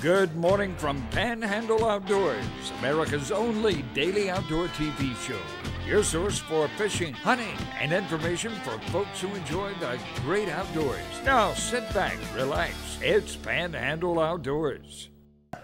Good morning from Panhandle Outdoors, America's only daily outdoor TV show. Your source for fishing, hunting, and information for folks who enjoy the great outdoors. Now sit back, relax. It's Panhandle Outdoors.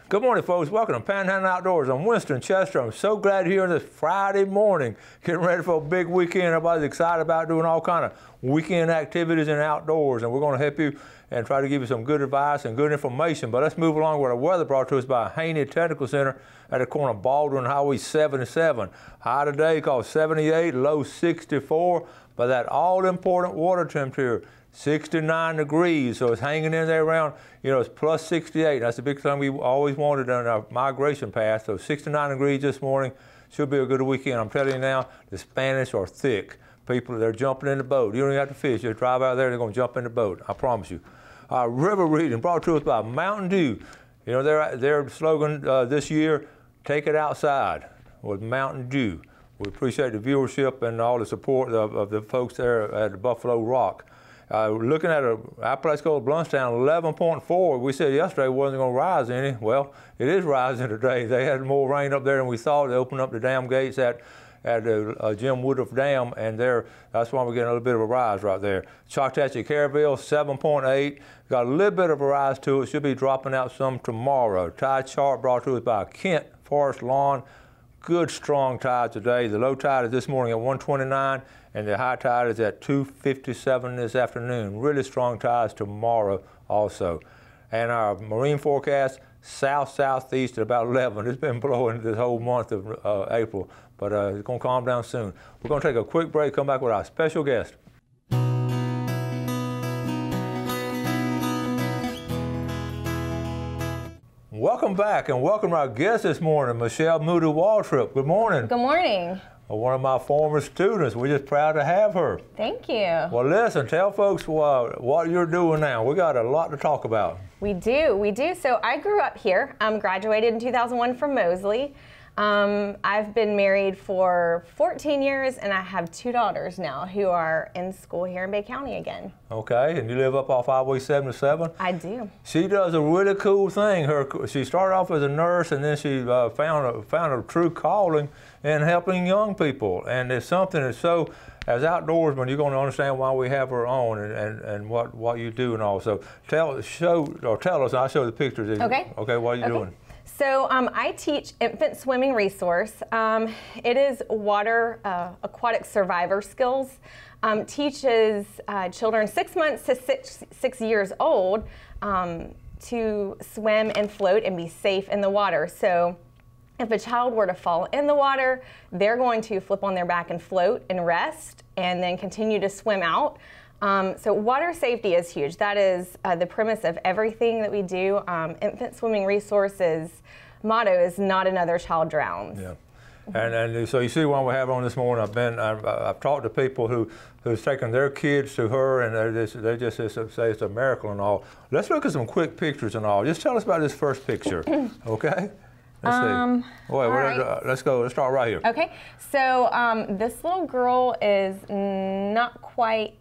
Good morning, folks. Welcome to Panhandle Outdoors. I'm Winston Chester. I'm so glad you're here this Friday morning, getting ready for a big weekend. Everybody's excited about doing all kind of weekend activities in outdoors, and we're going to help you and try to give you some good advice and good information. But let's move along with our weather brought to us by Haney Technical Center at the corner of Baldwin Highway 77. High today called 78, low 64, but that all-important water temperature, 69 degrees, so it's hanging in there around, it's plus 68. That's the big thing we always wanted on our migration path. So 69 degrees this morning, should be a good weekend. I'm telling you now, the Spanish are thick. People, they're jumping in the boat. You don't even have to fish. Just drive out there, they're going to jump in the boat. I promise you. River reading brought to us by Mountain Dew. Their slogan this year, take it outside, with Mountain Dew. We appreciate the viewership and all the support of the folks there at the Buffalo Rock. Looking at our place called Bluntstown, 11.4. We said yesterday it wasn't going to rise any. Well, it is rising today. They had more rain up there than we thought. They opened up the dam gates at the Jim Woodruff Dam, and that's why we're getting a little bit of a rise right there. Choctaw Caryville, 7.8. Got a little bit of a rise to it. Should be dropping out some tomorrow. Tide chart brought to us by Kent Forest Lawn. Good strong tide today. The low tide is this morning at 129, and the high tide is at 257 this afternoon. Really strong tides tomorrow also. And our marine forecast, south-southeast at about 11. It's been blowing this whole month of April, but it's going to calm down soon. We're going to take a quick break, come back with our special guest. Welcome back, and welcome our guest this morning, Michelle Moody Waltrip. Good morning. Good morning. One of my former students. We're just proud to have her. Thank you. Well, listen, tell folks what you're doing now. We got a lot to talk about. We do. So I grew up here. Graduated in 2001 from Mosley. I've been married for 14 years, and I have 2 daughters now who are in school here in Bay County again. Okay, and you live up off Highway 77? I do. She does a really cool thing. She started off as a nurse, and then she found a true calling in helping young people. And it's something that's so, as outdoorsmen, you're going to understand why we have her on and what you do and all. So tell us, I'll show the pictures. Okay. Okay, what are you doing? So I teach infant swimming resource. It is water aquatic survivor skills. Teaches children 6 months to 6 years old to swim and float and be safe in the water. So if a child were to fall in the water, they're going to flip on their back and float and rest and then continue to swim out. So water safety is huge. That is the premise of everything that we do. Infant Swimming Resources motto is not another child drowns. Yeah. And so you see why we have on this morning. I've talked to people who's taken their kids to her, and they just say it's a miracle and all. Let's look at some quick pictures and all. Just tell us about this first picture, okay? Let's see. Right. Let's go. Let's start right here. Okay. So this little girl is not quite.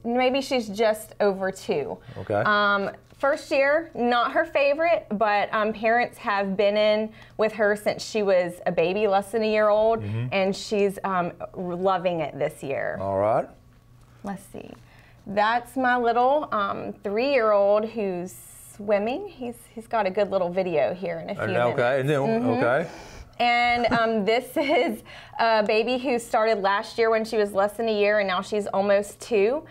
Maybe she's just over 2. Okay. First year, not her favorite, but parents have been in with her since she was a baby, less than a year old, and she's loving it this year. All right. Let's see. That's my little 3-year-old who's swimming. He's got a good little video here in a few minutes. Okay. And then okay. And this is a baby who started last year when she was less than a year, and now she's almost 2.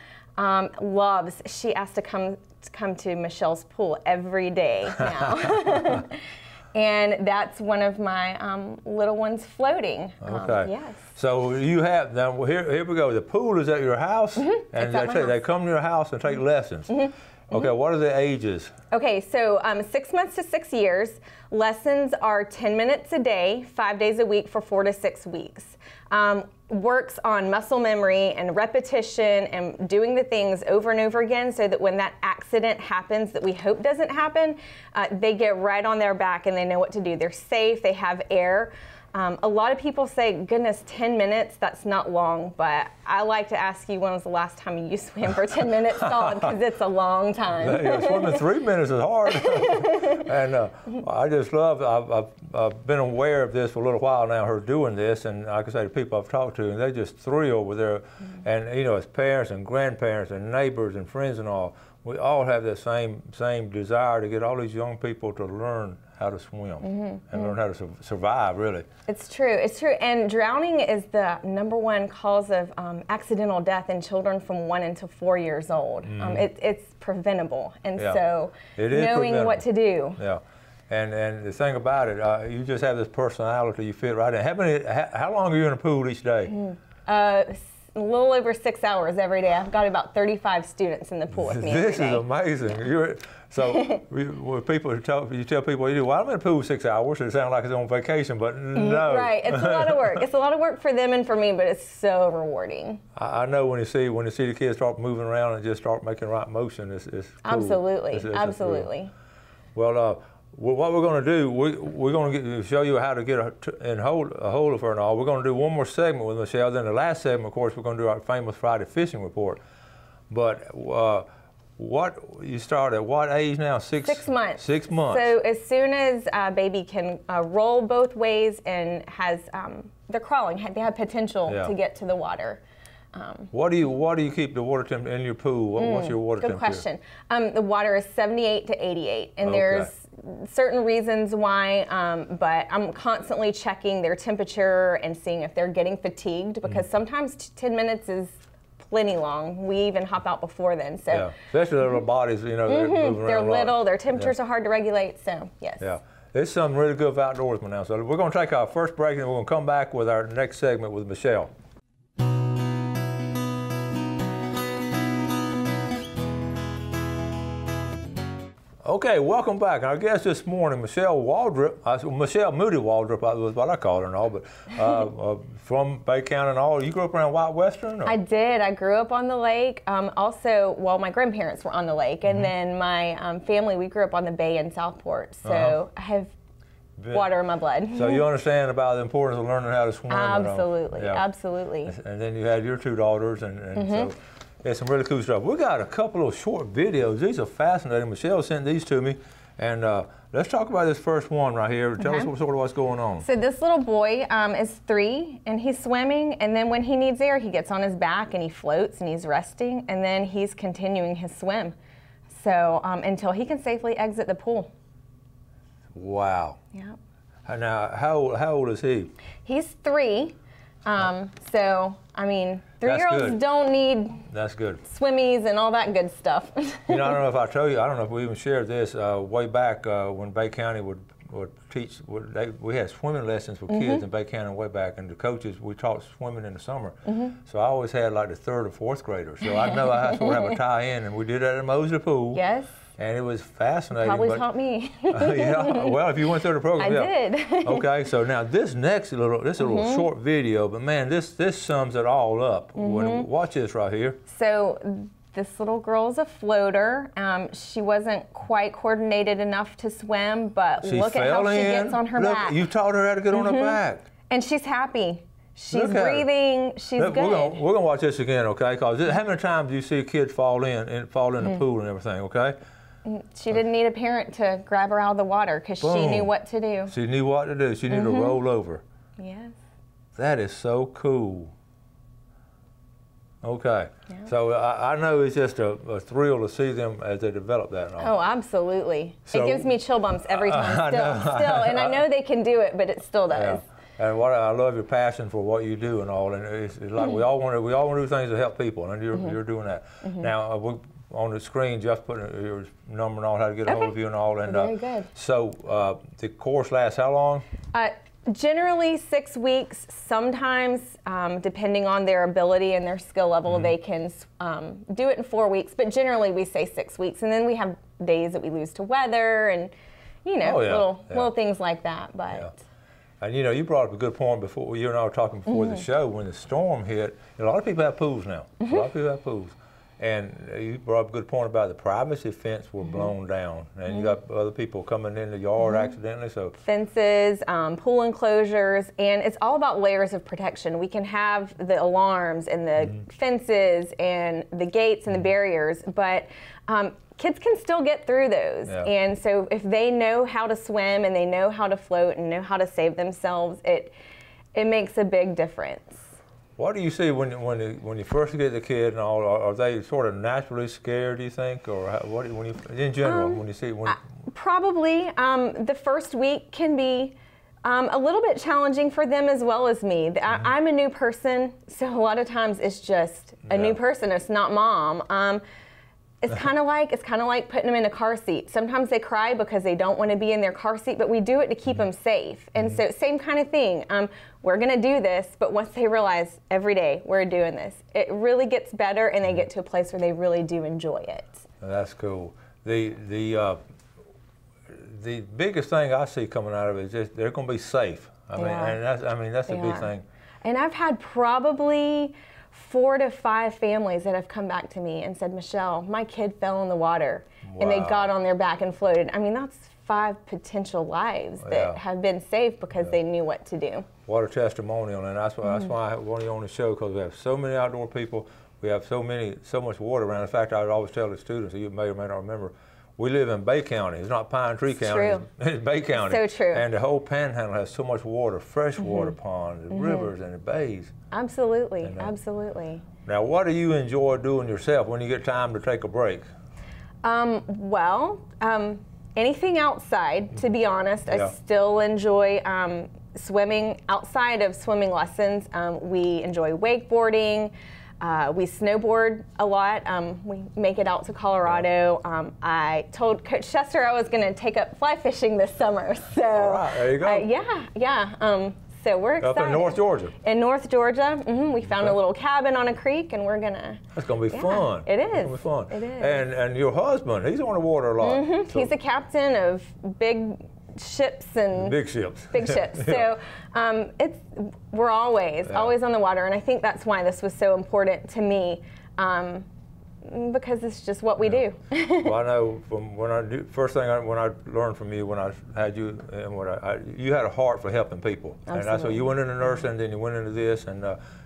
She has to come to Michelle's pool every day now. And that's one of my little ones floating. Okay. Yes. So you have, now here we go. The pool is at your house, and they come to your house and take lessons. Okay, what are the ages? Okay, so 6 months to 6 years. Lessons are 10 minutes a day, 5 days a week for 4 to 6 weeks. Works on muscle memory and repetition and doing the things over and over again so that when that accident happens that we hope doesn't happen, they get right on their back and they know what to do. They're safe, they have air. A lot of people say, goodness, 10 minutes, that's not long, but I like to ask you, when was the last time you swam for 10 minutes solid, because it's a long time. Yeah, swimming 3 minutes is hard. And I just love, I've been aware of this for a little while now, her doing this, and like I say, the people I've talked to, and they just thrill with their, and you know, as parents and grandparents and neighbors and friends and all, we all have that same desire to get all these young people to learn how to swim and learn how to survive, really. It's true, and drowning is the #1 cause of accidental death in children from 1 until 4 years old. It's preventable, and so knowing what to do. Yeah, and the thing about it, you just have this personality, you fit right in. How long are you in the pool each day? A little over 6 hours every day. I've got about 35 students in the pool with me every day. This is amazing. So when you tell people, well, I'm in the pool 6 hours, it sounds like it's on vacation, but no. Right, it's a lot of work. It's a lot of work for them and for me, but it's so rewarding. I know when you see the kids start moving around and just start making right motion, it's cool. Absolutely, absolutely. Well, what we're going to do, we're going to show you how to get a hold of her and all. We're going to do one more segment with Michelle. Then the last segment, of course, we're going to do our famous Friday fishing report. But you start at what age now? 6 months. 6 months. So as soon as a baby can roll both ways and they're crawling, they have potential to get to the water. What do you keep the water temperature in your pool? What's your water temperature? Good question. The water is 78 to 88, and there's certain reasons why, but I'm constantly checking their temperature and seeing if they're getting fatigued, because sometimes 10 minutes is plenty long. We even hop out before then. So especially their little bodies, you know, they're moving around. They're little. Their temperatures are hard to regulate. So yes. Yeah. It's something really good for outdoorsmen now. So we're going to take our first break, and we're going to come back with our next segment with Michelle. Okay, welcome back. Our guest this morning, Michelle Waldrop, Michelle Moody Waldrop was what I called her and all, but from Bay County and all. You grew up around White Western? Or? I did. I grew up on the lake. Also, my grandparents were on the lake, and then my family, we grew up on the bay in Southport. So I have water in my blood. So you understand about the importance of learning how to swim? Absolutely, absolutely. And then you had your 2 daughters, and so. Yeah, some really cool stuff. We got a couple of short videos. These are fascinating. Michelle sent these to me, and let's talk about this first one right here. Tell us sort of what's going on. So this little boy is 3, and he's swimming, and then when he needs air, he gets on his back and he floats and he's resting, and then he's continuing his swim. So until he can safely exit the pool. Wow. Yeah. Now, how old is he? He's 3. So, I mean, 3-year-olds don't need swimmies and all that good stuff. You know, I don't know if I told you, I don't know if we even shared this, way back when Bay County would teach, we had swimming lessons for kids in Bay County way back, and the coaches, we taught swimming in the summer. So I always had like the 3rd or 4th graders. So I know I sort of have a tie-in, and we did that at Mosley Pool. Yes. And it was fascinating. Probably taught me. Yeah, well, if you went through the program. I did. Okay, so now this next little, short video, but man, this sums it all up. Watch this right here. So this little girl's a floater. She wasn't quite coordinated enough to swim, but look at how she gets on her back. You taught her how to get on her back. And she's happy. She's breathing. She's good. We're gonna watch this again, okay? Because how many times do you see a kid fall in the pool and everything, okay? She didn't need a parent to grab her out of the water, because she knew what to do. She knew what to do. She knew to roll over. Yes. That is so cool. Okay. Yeah. So I know it's just a thrill to see them as they develop that. Oh, absolutely. So, it gives me chill bumps every time. Still, and I know they can do it, but it still does. Yeah. And I love your passion for what you do and all. And it's like we all want to do things to help people, and you're doing that. Now on the screen, just putting your number and all, how to get a hold of you and all. And very good. So the course lasts how long? Generally 6 weeks. Sometimes, depending on their ability and their skill level, they can do it in 4 weeks. But generally, we say 6 weeks, and then we have days that we lose to weather and little things like that. But. And you know, you brought up a good point before. You and I were talking before the show. When the storm hit, a lot of people have pools now. A lot of people have pools. And you brought up a good point about the privacy fence were blown down, and you got other people coming in the yard accidentally. So fences, pool enclosures, and it's all about layers of protection. We can have the alarms and the fences and the gates and the barriers, but kids can still get through those. Yeah. And so if they know how to swim and they know how to float and know how to save themselves, it makes a big difference. what do you see when you first get the kid and all? Are they sort of naturally scared, do you think, or what when you in general when you see probably the first week can be a little bit challenging for them as well as me. I'm a new person, so a lot of times it's just a new person. It's not mom. It's kind of like putting them in a car seat. Sometimes they cry because they don't want to be in their car seat, but we do it to keep them safe. And so same kind of thing. We're going to do this, but once they realize every day we're doing this, it really gets better, and they get to a place where they really do enjoy it. That's cool. The biggest thing I see coming out of it is just they're going to be safe. I mean that's the big thing. And I've had probably 4 to 5 families that have come back to me and said, Michelle, my kid fell in the water and they got on their back and floated. I mean, that's 5 potential lives that have been saved because they knew what to do. What a testimonial, and that's why I want you on the show, because we have so many outdoor people. We have so much water around. In fact, I would always tell the students, you may or may not remember, we live in Bay County. It's not Pine Tree County. It's Bay County. So true. And the whole Panhandle has so much water, fresh water ponds, and rivers, and the bays. Absolutely, absolutely. Now, what do you enjoy doing yourself when you get time to take a break? Anything outside, to be honest. I still enjoy swimming outside of swimming lessons. We enjoy wakeboarding. We snowboard a lot. We make it out to Colorado. I told Coach Chester I was going to take up fly fishing this summer. So all right, there you go. So we're excited. Up in North Georgia. In North Georgia, we found a little cabin on a creek, and we're gonna. That's gonna be fun. It is. It's gonna be fun. It is. And your husband, he's on the water a lot. So. He's a captain of big ships and big ships. Big ships. So we're always on the water, and I think that's why this was so important to me. Because it's just what we do. Well, I know from when I learned from you when I had you, and you had a heart for helping people. Absolutely. And that's so you went into nursing, and then you went into this, and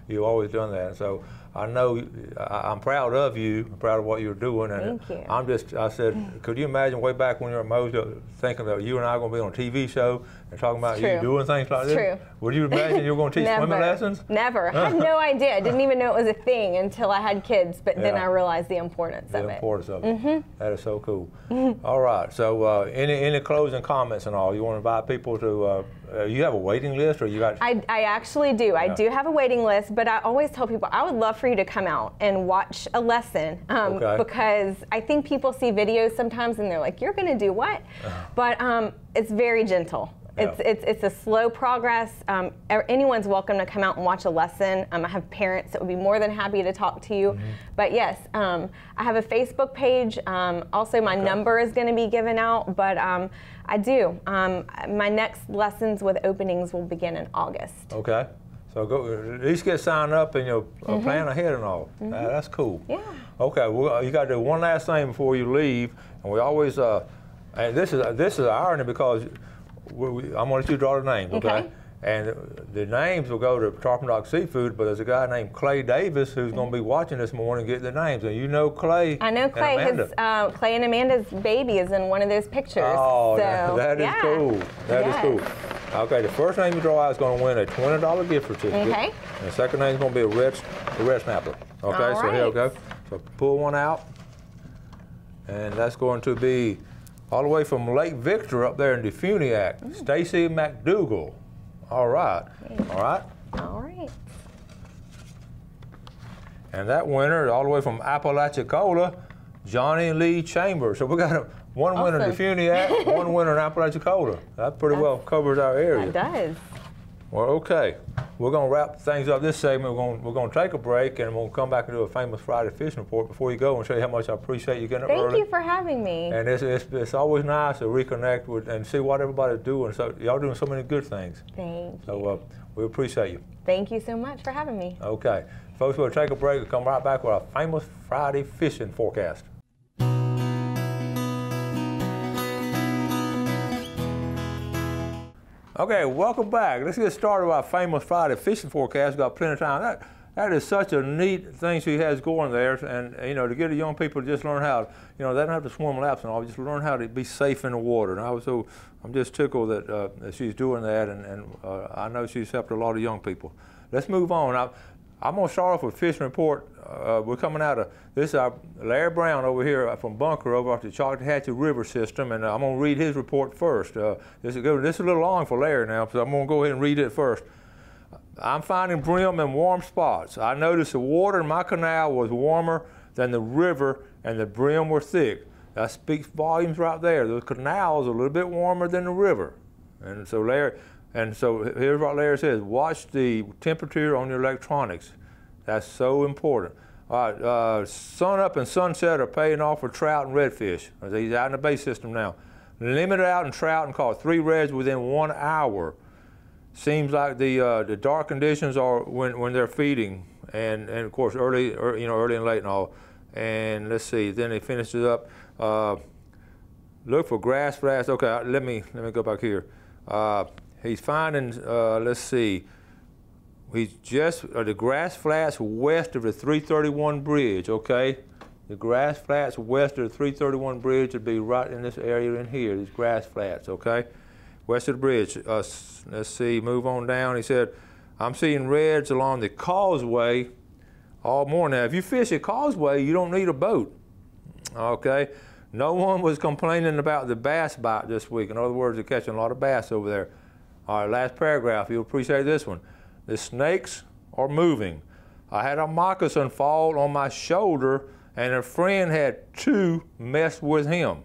you've always done that. And so I know I'm proud of you. I'm proud of what you're doing. And thank you. I said, could you imagine way back when you were at Mojo thinking that you and I are going to be on a TV show and talking about you doing things like this? True. Would you imagine you were going to teach swimming lessons? Never. I had no idea. I didn't even know it was a thing until I had kids, but then I realized the importance of it. The importance of it. That is so cool. All right. So any closing comments and all? You want to invite people to, you have a waiting list, or you got? I actually do. Yeah. I do have a waiting list, but I always tell people I would love for you to come out and watch a lesson because I think people see videos sometimes and they're like, "You're going to do what?" But it's very gentle. It's a slow progress. Anyone's welcome to come out and watch a lesson. I have parents that would be more than happy to talk to you. But yes, I have a Facebook page. Also, my number is going to be given out. But I do. My next lessons with openings will begin in August. Okay. So go at least get signed up and plan ahead and all. That's cool. Yeah. Okay. Well, you got to do one last thing before you leave, and we always and this is irony because I'm going to let you draw the names, okay? And the names will go to Tarpon Dock Seafood, but there's a guy named Clay Davis who's going to be watching this morning getting the names. And you know Clay. I know Clay. Clay and Amanda's baby is in one of those pictures. Oh, so, that is cool. That is cool. Okay, the first name you draw out is going to win a $20 gift certificate. Okay. And the second name is going to be a red snapper. Okay, so here we go. So pull one out. And that's going to be all the way from Lake Victor up there in Defuniak, Stacy McDougal. All right. All right. All right. And that winner, all the way from Apalachicola, Johnny Lee Chambers. So we got one winner in Defuniak, one winner in Apalachicola. That pretty well covers our area. It does. Well, okay. We're going to wrap things up this segment. We're going to take a break, and we'll come back and do a famous Friday fishing report before you go and show you how much I appreciate you getting up early. Thank you for having me. And it's always nice to reconnect with and see what everybody's doing. So y'all doing so many good things. Thank you. So we appreciate you. Thank you so much for having me. Okay. Folks, we'll take a break and come right back with our famous Friday fishing forecast. Okay, welcome back. Let's get started with our famous Friday fishing forecast. We've got plenty of time. That is such a neat thing she has going there, and to get the young people to just learn how, they don't have to swim laps and all, just learn how to be safe in the water. And I'm just tickled that she's doing that, and I know she's helped a lot of young people. Let's move on. I'm going to start off with fishing report. We're coming out of, this is our Larry Brown over here from Bunker over off the Choctahatchee River system, and I'm going to read his report first. This is a little long for Larry now, so I'm going to go ahead and read it first. I'm finding brim in warm spots. I noticed the water in my canal was warmer than the river and the brim were thick. That speaks volumes right there. The canal is a little bit warmer than the river. And so here's what Larry says: watch the temperature on your electronics. That's so important. All right, sun up and sunset are paying off for trout and redfish. He's out in the bay system now. Limited out in trout and caught 3 reds within 1 hour. Seems like the dark conditions are when they're feeding, and of course early and late and all. And let's see, then he finishes up. Look for grass flats. Okay, let me go back here. He's finding. Let's see. He's just the grass flats west of the 331 bridge. Okay, the grass flats west of the 331 bridge would be right in this area in here. These grass flats. Okay. West of the bridge. Let's see, move on down. He said, I'm seeing reds along the causeway all morning. Now, if you fish a causeway, you don't need a boat, okay? No one was complaining about the bass bite this week. In other words, they're catching a lot of bass over there. All right, last paragraph. You'll appreciate this one. The snakes are moving. I had a moccasin fall on my shoulder, and a friend had 2 mess with him.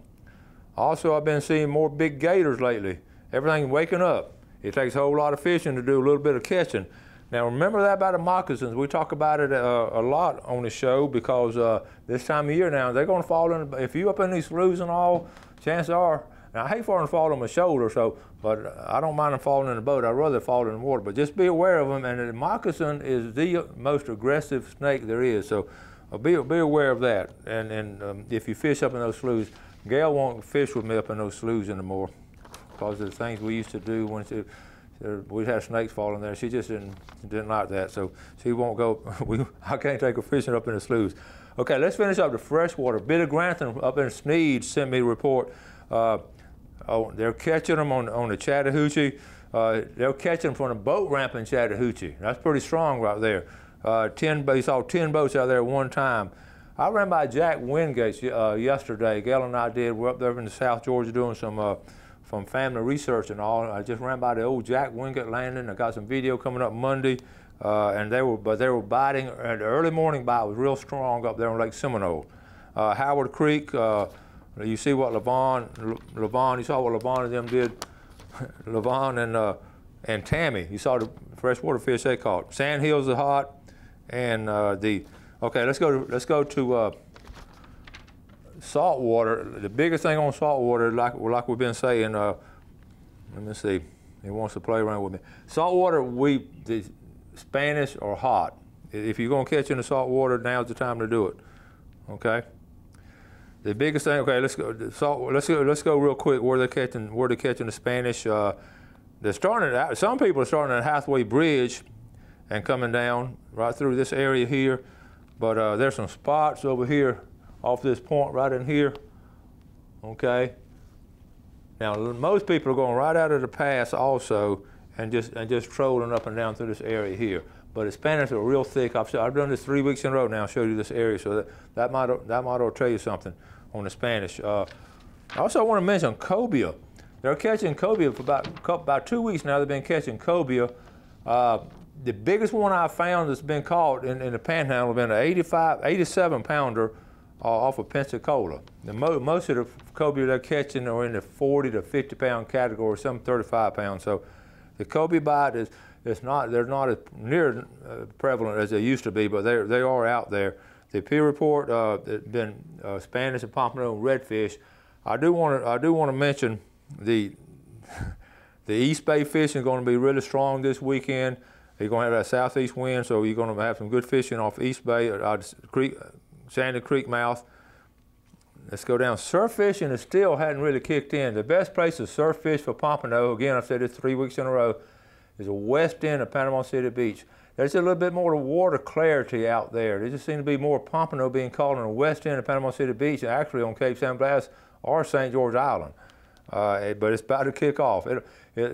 Also, I've been seeing more big gators lately. Everything's waking up. It takes a whole lot of fishing to do a little bit of catching. Now remember that about the moccasins. We talk about it a lot on the show because this time of year now, they're going to fall in. If you up in these sloughs and all, chances are, now I hate for them to fall on my shoulder, but I don't mind them falling in the boat. I'd rather fall in the water. But just be aware of them, and the moccasin is the most aggressive snake there is. So be aware of that. And if you fish up in those sloughs, Gail won't fish with me up in those sloughs anymore, because of the things we used to do when we'd have snakes falling there. She just didn't like that, so she won't go. I can't take her fishing up in the sloughs. Okay, let's finish up the freshwater. Billy Grantham up in Sneed sent me a report. They're catching them on the Chattahoochee. They're catching them from the boat ramp in Chattahoochee. That's pretty strong right there. He saw 10 boats out there at one time. I ran by Jack Wingate's yesterday. Gail and I did. We're up there in the South Georgia doing some family research and all. I just ran by the old Jack Wingate landing. I got some video coming up Monday, and they were biting. The early morning bite was real strong up there on Lake Seminole. Howard Creek. You see what Levon. You saw what Levon and them did. Levon and Tammy. You saw the freshwater fish they caught. Sand Hills are hot, and okay. Let's go to saltwater. The biggest thing on saltwater, like we've been saying, let me see, he wants to play around with me. Saltwater, the Spanish are hot. If you're going to catch in the saltwater, now's the time to do it. Okay. The biggest thing. Okay, let's go real quick. Where they're catching the Spanish. They're starting at, some people are starting at Hathaway Bridge, and coming down right through this area here. But there's some spots over here off this point right in here, okay? Now, most people are going right out of the pass also and just trolling up and down through this area here. But the Spanish are real thick. I've done this 3 weeks in a row now. I showed you this area, so that might tell you something on the Spanish. I also want to mention cobia. They're catching cobia for about 2 weeks now. They've been catching cobia. The biggest one I've found that's been caught in the Panhandle has been an 87 pounder off of Pensacola. Most of the cobia they're catching are in the 40 to 50 pound category, some 35 pounds. So the cobia bite they're not as near prevalent as they used to be, but they are out there. The peer report has been Spanish and pompano and redfish. I do want to mention the East Bay fishing is going to be really strong this weekend. You're going to have that southeast wind, so you're going to have some good fishing off East Bay, Sandy Creek mouth. Let's go down. Surf fishing is still hadn't really kicked in. The best place to surf fish for pompano, again, I've said this 3 weeks in a row, is the west end of Panama City Beach. There's a little bit more water clarity out there. There just seems to be more pompano being caught on the west end of Panama City Beach, actually on Cape San Blas or St. George Island. But it's about to kick off.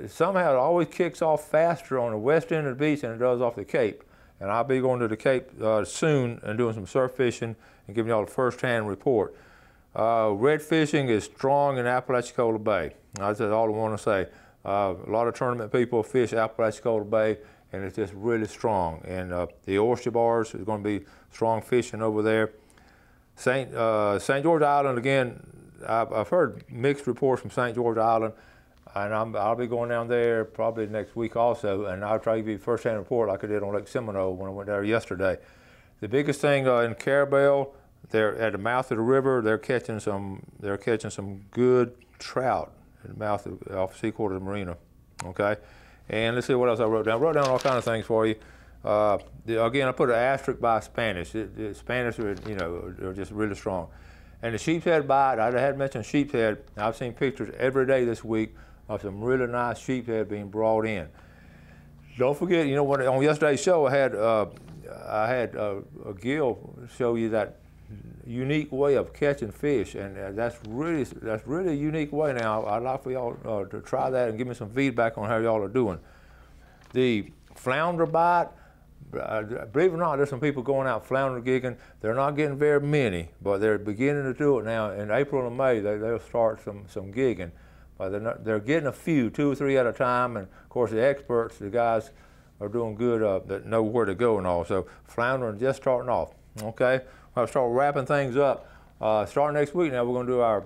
Somehow it always kicks off faster on the west end of the beach than it does off the Cape. And I'll be going to the Cape soon and doing some surf fishing and giving y'all a first-hand report. Red fishing is strong in Apalachicola Bay. That's all I want to say. A lot of tournament people fish Apalachicola Bay, and it's just really strong. And the oyster bars is going to be strong fishing over there. St. George Island, again, I've heard mixed reports from St. George Island, and I'll be going down there probably next week also, and I'll try to give you a first-hand report like I did on Lake Seminole when I went there yesterday. The biggest thing in Carabel, they're at the mouth of the river. They're catching some good trout at the mouth off Seaquarters Marina. Okay, and let's see what else I wrote down. I wrote down all kinds of things for you. Again, I put an asterisk by Spanish. Spanish are just really strong. And the sheep's head bite, I had mentioned sheep's head. I've seen pictures every day this week of some really nice sheep's head being brought in. Don't forget, on yesterday's show, I had Gil show you that unique way of catching fish, and that's really a unique way. Now, I'd like for y'all to try that and give me some feedback on how y'all are doing. The flounder bite, believe it or not, there's some people going out flounder gigging. They're not getting very many, but they're beginning to do it now. In April and May, they'll start some gigging. But they're getting a few, 2 or 3 at a time, and of course the experts, the guys are doing good that know where to go and all. So flounder are just starting off, okay? I'll start wrapping things up. Starting next week now, we're going to do our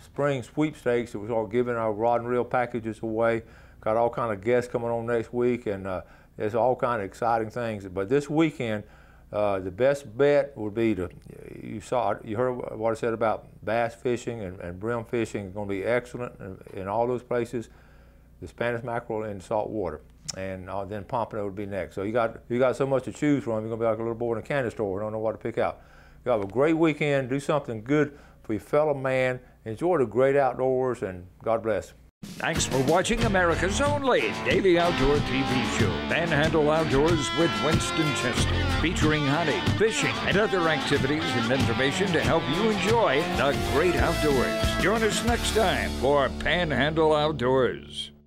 spring sweepstakes. We'll start giving our rod and reel packages away. Got all kind of guests coming on next week, and there's all kind of exciting things. But this weekend, the best bet would be you heard what I said about bass fishing and brim fishing. It's going to be excellent in all those places. The Spanish mackerel in salt water, and then pompano would be next. So you got so much to choose from. You're going to be like a little boy in a candy store. Don't know what to pick out. You have a great weekend. Do something good for your fellow man. Enjoy the great outdoors, and God bless. Thanks for watching America's only daily outdoor TV show, Panhandle Outdoors with Winston Chester, featuring hunting, fishing, and other activities and information to help you enjoy the great outdoors. Join us next time for Panhandle Outdoors.